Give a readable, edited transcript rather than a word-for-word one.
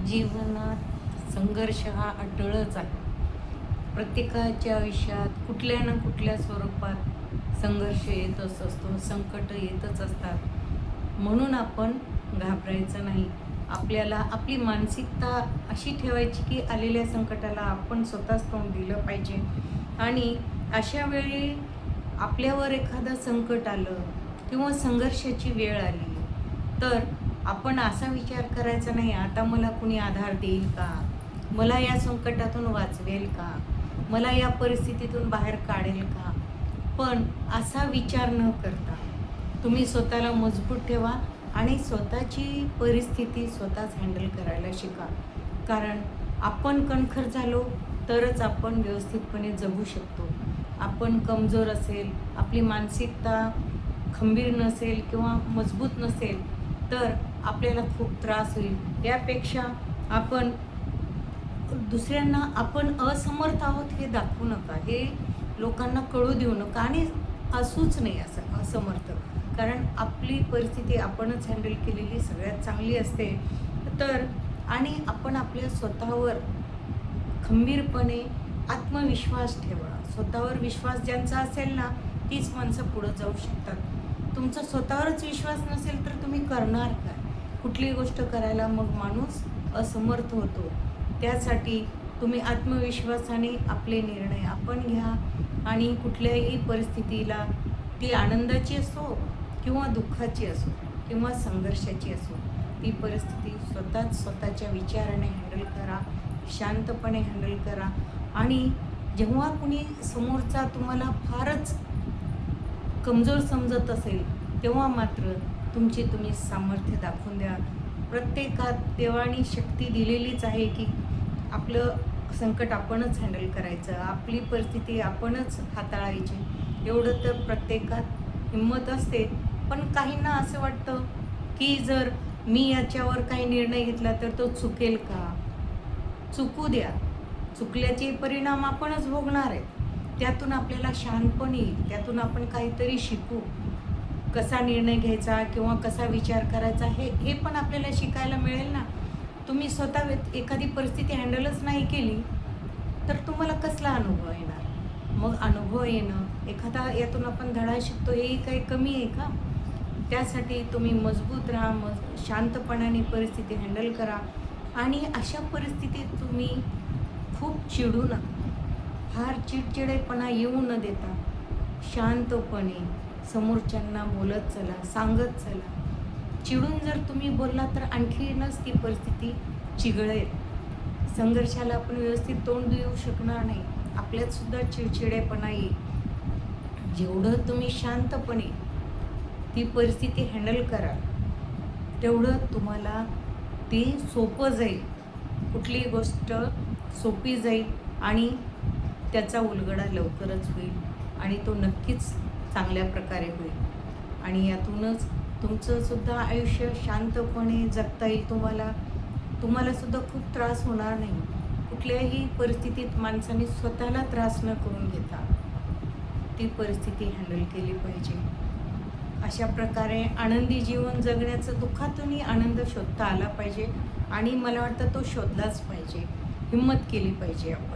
जीवनात संघर्ष हा अटळच आहे. प्रत्येकाच्या आयुष्यात कुठल्या ना कुठल्या स्वरूपात संघर्ष येतच असतो, संकट येतच असतात. म्हणून आपण घाबरायचं नाही. आपल्याला आपली मानसिकता अशी ठेवायची की आलेल्या संकटाला आपण स्वतःच तोंड दिलं पाहिजे. आणि अशा वेळी आपल्यावर एखादं संकट आलं किंवा संघर्षाची वेळ आली, तर आपण असा विचार करायचा नाही, आता मला कुणी आधार देईल का? मला या संकटातून वाचवेल का? मला या परिस्थितीतून बाहेर काढेल का? पण असा विचार न करता तुम्ही स्वतःला मजबूत ठेवा आणि स्वतःची परिस्थिती स्वतःच हँडल करायला शिका. कारण आपण कणखर झालो तरच आपण व्यवस्थितपणे जगू शकतो. आपण कमजोर असेल, आपली मानसिकता खंबीर नसेल किंवा मजबूत नसेल, तर आपल्याला खूप त्रास होईल. यापेक्षा आपण दुसऱ्यांना आपण असमर्थ आहोत हे दाखवू नका. हे लोकांना कळू देऊ नका आणि असूच नाही असं असमर्थ. कारण आपली परिस्थिती आपणच हँडल केलेली सगळ्यात चांगली असते. तर आणि आपण आपल्या स्वतःवर खंबीरपणे आत्मविश्वास ठेवा. स्वतःवर विश्वास ज्यांचा असेल ना, तीच माणसं पुढं जाऊ शकतात. तुमचा स्वतःवरच विश्वास नसेल तर तुम्ही करणार काय? कुठलीही गोष्ट करायला मग माणूस असमर्थ होतो. त्यासाठी तुम्ही आत्मविश्वासाने आपले निर्णय आपण घ्या आणि कुठल्याही परिस्थितीला, ती आनंदाची असो किंवा दुःखाची असो किंवा संघर्षाची असो, ती परिस्थिती स्वतःच स्वतःच्या विचाराने हँडल करा, शांतपणे हँडल करा. आणि जेव्हा कुणी समोरचा तुम्हाला फारच कमजोर समजत असेल, तेव्हा मात्र तुम्ही सामर्थ्य दाखवून द्या. प्रत्येकात देवाने शक्ती दिलेलीच आहे की आपलं संकट आपणच हँडल करायचं, आपली परिस्थिती आपणच हाताळायची. एवढं तर प्रत्येकात हिंमत असते. पण काहींना असं वाटतं की जर मी याच्यावर काही निर्णय घेतला तर तो चुकेल का? चुकू द्या. चुकल्याचे परिणाम आपणच भोगणार आहेत. त्यातून आपल्याला शहाणपण येईल, त्यातून आपण काहीतरी शिकू. कसा निर्णय घ्यायचा किंवा कसा विचार करायचा हे पण आपल्याला शिकायला मिळेल ना. तुम्ही स्वतः एखादी परिस्थिती हँडलच नाही केली, तर तुम्हाला कसला अनुभव येणार? मग अनुभव येणं, एखादा यातून आपण धडा शिकतो, हेही काही कमी आहे का? त्यासाठी तुम्ही मजबूत राहा, शांतपणाने परिस्थिती हँडल करा. आणि अशा परिस्थितीत तुम्ही खूप चिडू नका. फार चिडचिडेपणा येऊ न देता शांतपणे समोरच्यांना बोलत चला, सांगत चला. चिडून जर तुम्ही बोलला तर आणखीनच ती परिस्थिती चिघळेल. संघर्षाला आपण व्यवस्थित तोंड देऊ शकणार नाही. आपल्यात सुद्धा चिडचिडेपणा येईल. जेवढं तुम्ही शांतपणे ती परिस्थिती हँडल कराल, तेवढं तुम्हाला ते सोपं जाईल. कुठलीही गोष्ट सोपी जाईल आणि त्याचा उलगडा लवकरच होईल आणि तो नक्कीच चांगल्या प्रकारे होईल. आणि यातूनच तुमचं सुद्धा आयुष्य शांतपणे जगता येईल. तुम्हाला सुद्धा खूप त्रास होणार नाही. कुठल्याही परिस्थितीत माणसाने स्वतःला त्रास न करून घेता ती परिस्थिती हँडल केली पाहिजे. अशा प्रकारे आनंदी जीवन जगण्याचं, दुःखातूनही आनंद शोधता आला पाहिजे आणि मला वाटतं तो शोधलाच पाहिजे. हिंमत केली पाहिजे आपण.